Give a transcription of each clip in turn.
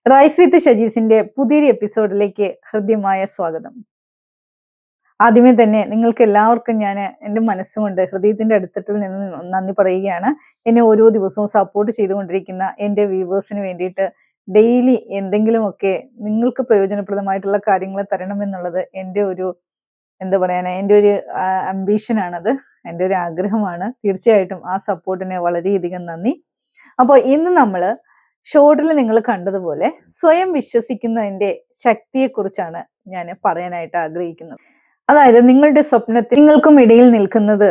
Rice വിത്ത് ഷജീസിന്റെ പുതിയൊരു എപ്പിസോഡിലേക്ക് ഹൃദ്യമായ സ്വാഗതം. ആദ്യമേ തന്നെ നിങ്ങൾക്ക് എല്ലാവർക്കും ഞാൻ എൻ്റെ മനസ്സുകൊണ്ട് ഹൃദയത്തിന്റെ അടുത്തിട്ടിൽ നിന്ന് നന്ദി പറയുകയാണ്. എന്നെ ഓരോ ദിവസവും സപ്പോർട്ട് ചെയ്തുകൊണ്ടിരിക്കുന്ന എൻ്റെ വ്യൂവേഴ്സിന് വേണ്ടിയിട്ട് ഡെയിലി എന്തെങ്കിലുമൊക്കെ നിങ്ങൾക്ക് പ്രയോജനപ്രദമായിട്ടുള്ള കാര്യങ്ങൾ തരണമെന്നുള്ളത് എൻ്റെ ഒരു എൻ്റെ ഒരു അംബീഷനാണത്, എൻ്റെ ഒരു ആഗ്രഹമാണ്. തീർച്ചയായിട്ടും ആ സപ്പോർട്ടിന് വളരെയധികം നന്ദി. അപ്പോൾ ഇന്ന് നമ്മൾ ഷോർട്ടിൽ നിങ്ങൾ കണ്ടതുപോലെ സ്വയം വിശ്വസിക്കുന്നതിന്റെ ശക്തിയെക്കുറിച്ചാണ് ഞാൻ പറയാനായിട്ട് ആഗ്രഹിക്കുന്നത്. അതായത് നിങ്ങളുടെ സ്വപ്നത്തിൽ നിങ്ങൾക്കും ഇടയിൽ നിൽക്കുന്നത്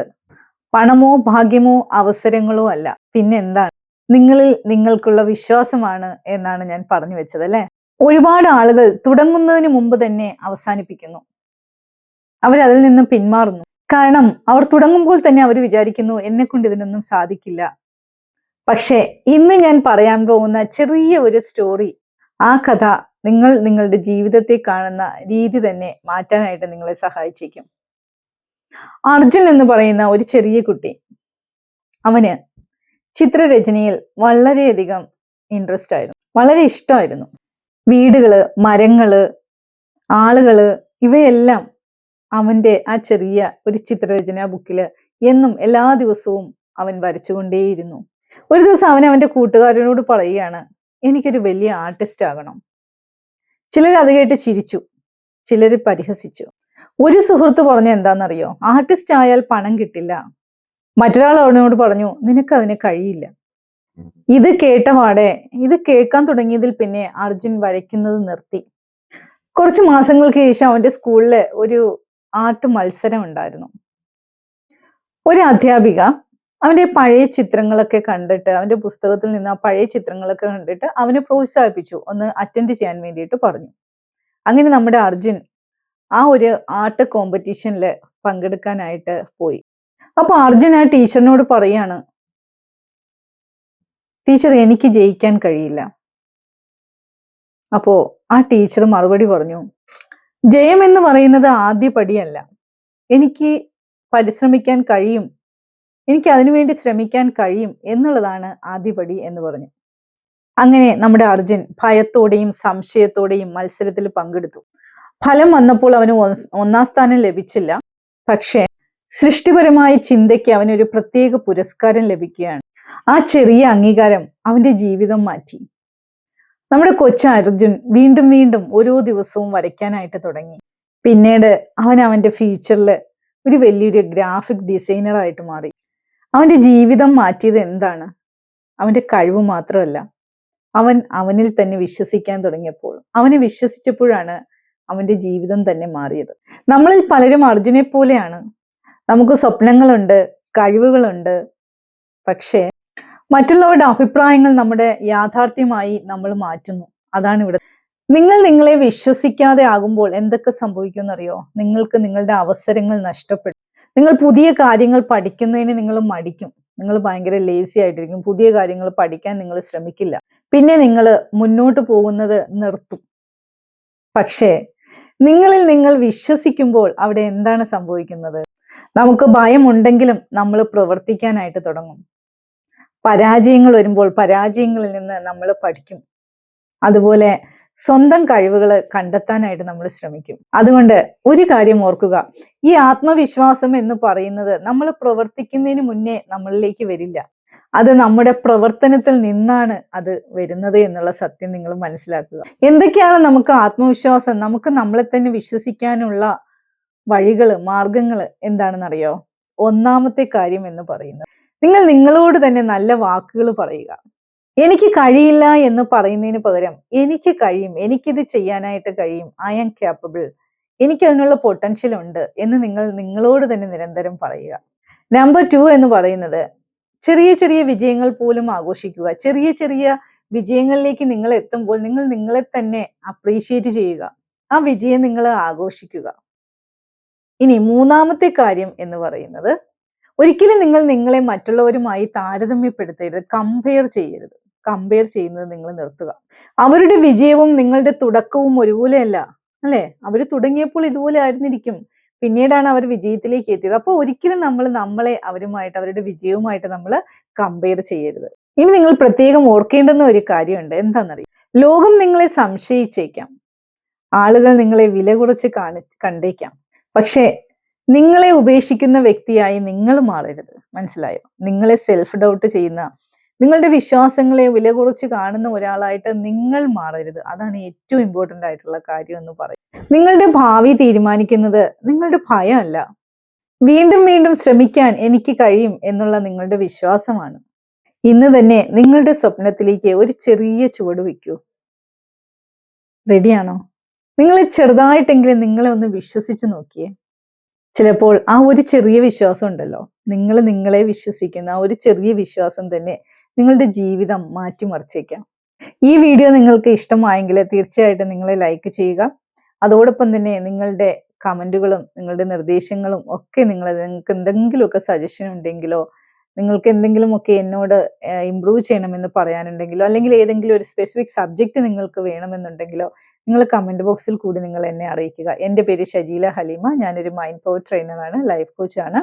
പണമോ ഭാഗ്യമോ അവസരങ്ങളോ അല്ല, പിന്നെ എന്താണ്? നിങ്ങളിൽ നിങ്ങൾക്കുള്ള വിശ്വാസമാണ് എന്നാണ് ഞാൻ പറഞ്ഞു വെച്ചത് അല്ലെ. ഒരുപാട് ആളുകൾ തുടങ്ങുന്നതിന് മുമ്പ് തന്നെ അവസാനിപ്പിക്കുന്നു, അവരതിൽ നിന്നും പിന്മാറുന്നു. കാരണം അവർ തുടങ്ങുമ്പോൾ തന്നെ അവർ വിചാരിക്കുന്നു എന്നെ കൊണ്ട് ഇതിനൊന്നും സാധിക്കില്ല. പക്ഷേ ഇന്ന് ഞാൻ പറയാൻ പോകുന്ന ചെറിയ ഒരു സ്റ്റോറി, ആ കഥ നിങ്ങളുടെ ജീവിതത്തെ കാണുന്ന രീതി തന്നെ മാറ്റാനായിട്ട് നിങ്ങളെ സഹായിച്ചേക്കും. അർജുൻ എന്ന് പറയുന്ന ഒരു ചെറിയ കുട്ടി, അവന് ചിത്രരചനയിൽ വളരെയധികം ഇൻട്രസ്റ്റ് ആയിരുന്നു, വളരെ ഇഷ്ടമായിരുന്നു. വീടുകള്, മരങ്ങള്, ആളുകള്, ഇവയെല്ലാം അവന്റെ ആ ചെറിയ ഒരു ചിത്രരചനാ ബുക്കില് എന്നും എല്ലാ ദിവസവും അവൻ വരച്ചുകൊണ്ടേയിരുന്നു. ഒരു ദിവസം അവന്റെ കൂട്ടുകാരനോട് പറയുകയാണ്, എനിക്കൊരു വലിയ ആർട്ടിസ്റ്റ് ആകണം. ചിലർ അത് കേട്ട് ചിരിച്ചു, ചിലർ പരിഹസിച്ചു. ഒരു സുഹൃത്ത് പറഞ്ഞ എന്താണെന്നറിയോ? ആർട്ടിസ്റ്റ് ആയാൽ പണം കിട്ടില്ല. മറ്റൊരാൾ അവനോട് പറഞ്ഞു, നിനക്ക് അതിന് കഴിയില്ല. ഇത് കേൾക്കാൻ തുടങ്ങിയതിൽ പിന്നെ അർജുൻ വരയ്ക്കുന്നത് നിർത്തി. കുറച്ച് മാസങ്ങൾക്ക് ശേഷം അവന്റെ സ്കൂളില് ഒരു ആർട്ട് മത്സരം ഉണ്ടായിരുന്നു. ഒരു അധ്യാപിക അവന്റെ പഴയ ചിത്രങ്ങളൊക്കെ കണ്ടിട്ട്, അവന്റെ പുസ്തകത്തിൽ നിന്ന് ആ പഴയ ചിത്രങ്ങളൊക്കെ കണ്ടിട്ട് അവനെ പ്രോത്സാഹിപ്പിച്ചു, ഒന്ന് അറ്റൻഡ് ചെയ്യാൻ വേണ്ടിയിട്ട് പറഞ്ഞു. അങ്ങനെ നമ്മുടെ അർജുൻ ആ ഒരു ആർട്ട് കോമ്പറ്റീഷനിൽ പങ്കെടുക്കാനായിട്ട് പോയി. അപ്പൊ അർജുൻ ആ ടീച്ചറിനോട് പറയാണ്, ടീച്ചർ എനിക്ക് ജയിക്കാൻ കഴിയില്ല. അപ്പോ ആ ടീച്ചർ മറുപടി പറഞ്ഞു, ജയം എന്ന് പറയുന്നത് ആദ്യ പടിയല്ല, എനിക്ക് പരിശ്രമിക്കാൻ കഴിയും, എനിക്ക് അതിനുവേണ്ടി ശ്രമിക്കാൻ കഴിയും എന്നുള്ളതാണ് ആദ്യപടി എന്ന് പറഞ്ഞു. അങ്ങനെ നമ്മുടെ അർജുൻ ഭയത്തോടെയും സംശയത്തോടെയും മത്സരത്തിൽ പങ്കെടുത്തു. ഫലം വന്നപ്പോൾ അവന് 1ാം സ്ഥാനം ലഭിച്ചില്ല. പക്ഷേ സൃഷ്ടിപരമായ ചിന്തയ്ക്ക് അവനൊരു പ്രത്യേക പുരസ്കാരം ലഭിക്കുകയാണ്. ആ ചെറിയ അംഗീകാരം അവന്റെ ജീവിതം മാറ്റി. നമ്മുടെ അർജുൻ വീണ്ടും വീണ്ടും ഓരോ ദിവസവും വരയ്ക്കാനായിട്ട് തുടങ്ങി. പിന്നീട് അവന്റെ ഫ്യൂച്ചറിൽ ഒരു വലിയൊരു ഗ്രാഫിക് ഡിസൈനറായിട്ട് മാറി. അവന്റെ ജീവിതം മാറ്റിയത് എന്താണ്? അവന്റെ കഴിവ് മാത്രമല്ല, അവനിൽ തന്നെ വിശ്വസിക്കാൻ തുടങ്ങിയപ്പോൾ, അവനെ വിശ്വസിച്ചപ്പോഴാണ് അവന്റെ ജീവിതം തന്നെ മാറിയത്. നമ്മളിൽ പലരും അർജുനെ പോലെയാണ്. നമുക്ക് സ്വപ്നങ്ങളുണ്ട്, കഴിവുകളുണ്ട്. പക്ഷേ മറ്റുള്ളവരുടെ അഭിപ്രായങ്ങൾ നമ്മുടെ യാഥാർത്ഥ്യമായി നമ്മൾ മാറ്റുന്നു. അതാണ് ഇവിടെ. നിങ്ങളെ വിശ്വസിക്കാതെ ആകുമ്പോൾ എന്തൊക്കെ സംഭവിക്കുമെന്നറിയോ? നിങ്ങൾക്ക് നിങ്ങളുടെ അവസരങ്ങൾ നഷ്ടപ്പെടും. നിങ്ങൾ പുതിയ കാര്യങ്ങൾ പഠിക്കുന്നതിന് നിങ്ങൾ മടിക്കും. നിങ്ങൾ ഭയങ്കര ലേസി ആയിട്ടിരിക്കും. പുതിയ കാര്യങ്ങൾ പഠിക്കാൻ നിങ്ങൾ ശ്രമിക്കില്ല. പിന്നെ നിങ്ങൾ മുന്നോട്ട് പോകുന്നത് നിർത്തും. പക്ഷേ നിങ്ങൾ വിശ്വസിക്കുമ്പോൾ അവിടെ എന്താണ് സംഭവിക്കുന്നത്? നമുക്ക് ഭയമുണ്ടെങ്കിലും നമ്മൾ പ്രവർത്തിക്കാനായിട്ട് തുടങ്ങും. പരാജയങ്ങൾ വരുമ്പോൾ പരാജയങ്ങളിൽ നിന്ന് നമ്മൾ പഠിക്കും. അതുപോലെ സ്വന്തം കഴിവുകൾ കണ്ടെത്താനായിട്ട് നമ്മൾ ശ്രമിക്കും. അതുകൊണ്ട് ഒരു കാര്യം ഓർക്കുക, ഈ ആത്മവിശ്വാസം എന്ന് പറയുന്നത് നമ്മൾ പ്രവർത്തിക്കുന്നതിന് മുന്നേ നമ്മളിലേക്ക് വരില്ല. അത് നമ്മുടെ പ്രവർത്തനത്തിൽ നിന്നാണ് അത് വരുന്നത് എന്നുള്ള സത്യം നിങ്ങൾ മനസ്സിലാക്കുക. എന്തൊക്കെയാണ് നമുക്ക് ആത്മവിശ്വാസം, നമുക്ക് നമ്മളെ തന്നെ വിശ്വസിക്കാനുള്ള വഴികള്, മാർഗങ്ങൾ എന്താണെന്നറിയോ? 1ാമത്തെ കാര്യം എന്ന് പറയുന്നത്, നിങ്ങൾ നിങ്ങളോട് തന്നെ നല്ല വാക്കുകൾ പറയുക. എനിക്ക് കഴിയില്ല എന്ന് പറയുന്നതിന് പകരം എനിക്ക് കഴിയും, എനിക്കിത് ചെയ്യാനായിട്ട് കഴിയും, ഐ ആം ക്യാപ്പബിൾ, എനിക്ക് അതിനുള്ള പൊട്ടൻഷ്യൽ ഉണ്ട് എന്ന് നിങ്ങൾ നിങ്ങളോട് തന്നെ നിരന്തരം പറയുക. നമ്പർ 2 എന്ന് പറയുന്നത്, ചെറിയ ചെറിയ വിജയങ്ങൾ പോലും ആഘോഷിക്കുക. ചെറിയ ചെറിയ വിജയങ്ങളിലേക്ക് നിങ്ങൾ എത്തുമ്പോൾ നിങ്ങൾ നിങ്ങളെ തന്നെ അപ്രീഷിയേറ്റ് ചെയ്യുക. ആ വിജയം നിങ്ങൾ ആഘോഷിക്കുക. ഇനി 3ാമത്തെ കാര്യം എന്ന് പറയുന്നത്, ഒരിക്കലും നിങ്ങൾ നിങ്ങളെ മറ്റുള്ളവരുമായി താരതമ്യപ്പെടുത്തരുത്, കമ്പയർ ചെയ്യരുത്. കമ്പയർ ചെയ്യുന്നത് നിങ്ങൾ നിർത്തുക. അവരുടെ വിജയവും നിങ്ങളുടെ തുടക്കവും ഒരുപോലെയല്ല അല്ലെ? അവർ തുടങ്ങിയപ്പോൾ ഇതുപോലെ ആയിരുന്നിരിക്കും, പിന്നീടാണ് അവർ വിജയത്തിലേക്ക് എത്തിയത്. അപ്പോൾ ഒരിക്കലും നമ്മളെ അവരുമായിട്ട്, അവരുടെ വിജയവുമായിട്ട് നമ്മൾ കമ്പയർ ചെയ്യരുത്. ഇനി നിങ്ങൾ പ്രത്യേകം ഓർക്കേണ്ടുന്ന ഒരു കാര്യമുണ്ട്. എന്താണെന്നറിയാം? ലോകം നിങ്ങളെ സംശയിച്ചേക്കാം, ആളുകൾ നിങ്ങളെ വില കുറച്ച് കണ്ടേക്കാം. പക്ഷേ നിങ്ങളെ ഉപേക്ഷിക്കുന്ന വ്യക്തിയായി നിങ്ങൾ മാറരുത്. മനസ്സിലായോ? നിങ്ങളെ സെൽഫ് ഡൗട്ട് ചെയ്യുന്ന, നിങ്ങളുടെ വിശ്വാസങ്ങളെ വില കുറച്ച് കാണുന്ന ഒരാളായിട്ട് നിങ്ങൾ മാറരുത്. അതാണ് ഏറ്റവും ഇമ്പോർട്ടന്റ് ആയിട്ടുള്ള കാര്യം എന്ന് പറയും. നിങ്ങളുടെ ഭാവി തീരുമാനിക്കുന്നത് നിങ്ങളുടെ ഭയമല്ല, വീണ്ടും വീണ്ടും ശ്രമിക്കാൻ എനിക്ക് കഴിയും എന്നുള്ള നിങ്ങളുടെ വിശ്വാസമാണ്. ഇന്ന് തന്നെ നിങ്ങളുടെ സ്വപ്നത്തിലേക്ക് ഒരു ചെറിയ ചുവട് വയ്ക്കൂ. റെഡിയാണോ? നിങ്ങളെ ചെറുതായിട്ടെങ്കിലും നിങ്ങളെ ഒന്ന് വിശ്വസിച്ച് നോക്കിയേ. ചിലപ്പോൾ ആ ഒരു ചെറിയ വിശ്വാസം ഉണ്ടല്ലോ, നിങ്ങൾ നിങ്ങളെ വിശ്വസിക്കുന്ന ആ ഒരു ചെറിയ വിശ്വാസം തന്നെ നിങ്ങളുടെ ജീവിതം മാറ്റിമറിച്ചേക്കാം. ഈ വീഡിയോ നിങ്ങൾക്ക് ഇഷ്ടമായെങ്കിൽ തീർച്ചയായിട്ടും നിങ്ങളെ ലൈക്ക് ചെയ്യുക. അതോടൊപ്പം തന്നെ നിങ്ങളുടെ കമന്റുകളും നിങ്ങളുടെ നിർദ്ദേശങ്ങളും ഒക്കെ നിങ്ങൾക്ക് എന്തെങ്കിലുമൊക്കെ സജഷൻ ഉണ്ടെങ്കിലോ, നിങ്ങൾക്ക് എന്തെങ്കിലുമൊക്കെ എന്നോട് ഇംപ്രൂവ് ചെയ്യണമെന്ന് പറയാനുണ്ടെങ്കിലോ, അല്ലെങ്കിൽ ഏതെങ്കിലും ഒരു സ്പെസിഫിക് സബ്ജക്റ്റ് നിങ്ങൾക്ക് വേണമെന്നുണ്ടെങ്കിലോ നിങ്ങൾ കമന്റ് ബോക്സിൽ കൂടി നിങ്ങൾ എന്നെ അറിയിക്കുക. എൻ്റെ പേര് ഷജീല ഹലീമ. ഞാനൊരു മൈൻഡ് പവർ ട്രെയിനറാണ്, ലൈഫ് കോച്ചാണ്,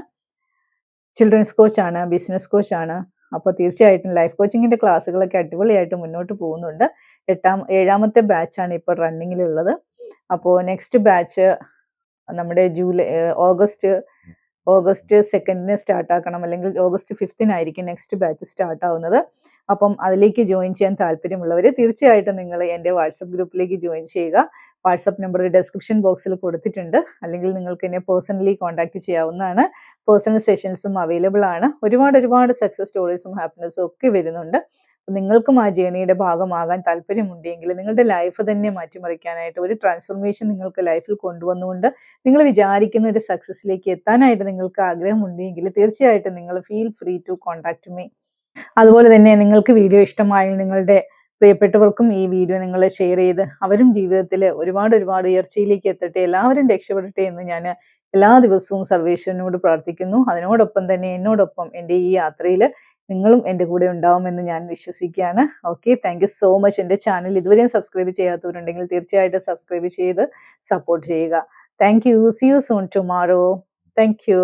ചിൽഡ്രൻസ് കോച്ചാണ്, ബിസിനസ് കോച്ചാണ്. അപ്പോൾ തീർച്ചയായിട്ടും ലൈഫ് കോച്ചിങ്ങിന്റെ ക്ലാസ്സുകളൊക്കെ അടിപൊളിയായിട്ട് മുന്നോട്ട് പോകുന്നുണ്ട്. 7ാമത്തെ ബാച്ചാണ് ഇപ്പോൾ റണ്ണിങ്ങിലുള്ളത്. അപ്പോൾ നെക്സ്റ്റ് ബാച്ച് നമ്മുടെ ഓഗസ്റ്റ് 2 സ്റ്റാർട്ട് ആക്കണം, അല്ലെങ്കിൽ ഓഗസ്റ്റ് 5 നെക്സ്റ്റ് ബാച്ച് സ്റ്റാർട്ട് ആവുന്നത്. അപ്പം അതിലേക്ക് ജോയിൻ ചെയ്യാൻ താല്പര്യമുള്ളവർ തീർച്ചയായിട്ടും നിങ്ങൾ എൻ്റെ വാട്സപ്പ് ഗ്രൂപ്പിലേക്ക് ജോയിൻ ചെയ്യുക. വാട്സപ്പ് നമ്പർ ഡിസ്ക്രിപ്ഷൻ ബോക്സിൽ കൊടുത്തിട്ടുണ്ട്, അല്ലെങ്കിൽ നിങ്ങൾക്ക് എന്നെ പേഴ്സണലി കോൺടാക്ട് ചെയ്യാവുന്നതാണ്. പേഴ്സണൽ സെഷൻസും അവൈലബിൾ ആണ്. ഒരുപാട് സക്സസ് സ്റ്റോറീസും ഹാപ്പിനെസ്സും ഒക്കെ വരുന്നുണ്ട്. നിങ്ങൾക്കും ആ ജേണിയുടെ ഭാഗമാകാൻ താല്പര്യമുണ്ടെങ്കിൽ, നിങ്ങളുടെ ലൈഫ് തന്നെ മാറ്റിമറിക്കാനായിട്ട് ഒരു ട്രാൻസ്ഫോർമേഷൻ നിങ്ങൾക്ക് ലൈഫിൽ കൊണ്ടുവന്നുകൊണ്ട് നിങ്ങൾ വിചാരിക്കുന്ന ഒരു സക്സസ്സിലേക്ക് എത്താനായിട്ട് നിങ്ങൾക്ക് ആഗ്രഹമുണ്ടെങ്കിൽ തീർച്ചയായിട്ടും നിങ്ങൾ feel free to contact me. അതുപോലെ തന്നെ നിങ്ങൾക്ക് വീഡിയോ ഇഷ്ടമായാൽ നിങ്ങളുടെ പ്രിയപ്പെട്ടവർക്കും ഈ വീഡിയോ നിങ്ങൾ ഷെയർ ചെയ്ത് അവരും ജീവിതത്തിൽ ഒരുപാട് ഉയർച്ചയിലേക്ക് എത്തട്ടെ, എല്ലാവരും രക്ഷപ്പെടട്ടെ എന്ന് ഞാൻ എല്ലാ ദിവസവും സർവേശ്വരനോട് പ്രാർത്ഥിക്കുന്നു. അതിനോടൊപ്പം തന്നെ എന്നോടൊപ്പം എൻ്റെ ഈ യാത്രയിൽ നിങ്ങളും എൻ്റെ കൂടെ ഉണ്ടാവുമെന്ന് ഞാൻ വിശ്വസിക്കുകയാണ്. Okay, thank you so much. എൻ്റെ ചാനൽ ഇതുവരെയും സബ്സ്ക്രൈബ് ചെയ്യാത്തവരുണ്ടെങ്കിൽ തീർച്ചയായിട്ടും സബ്സ്ക്രൈബ് ചെയ്ത് സപ്പോർട്ട് ചെയ്യുക. Thank you. See you soon tomorrow. Thank U.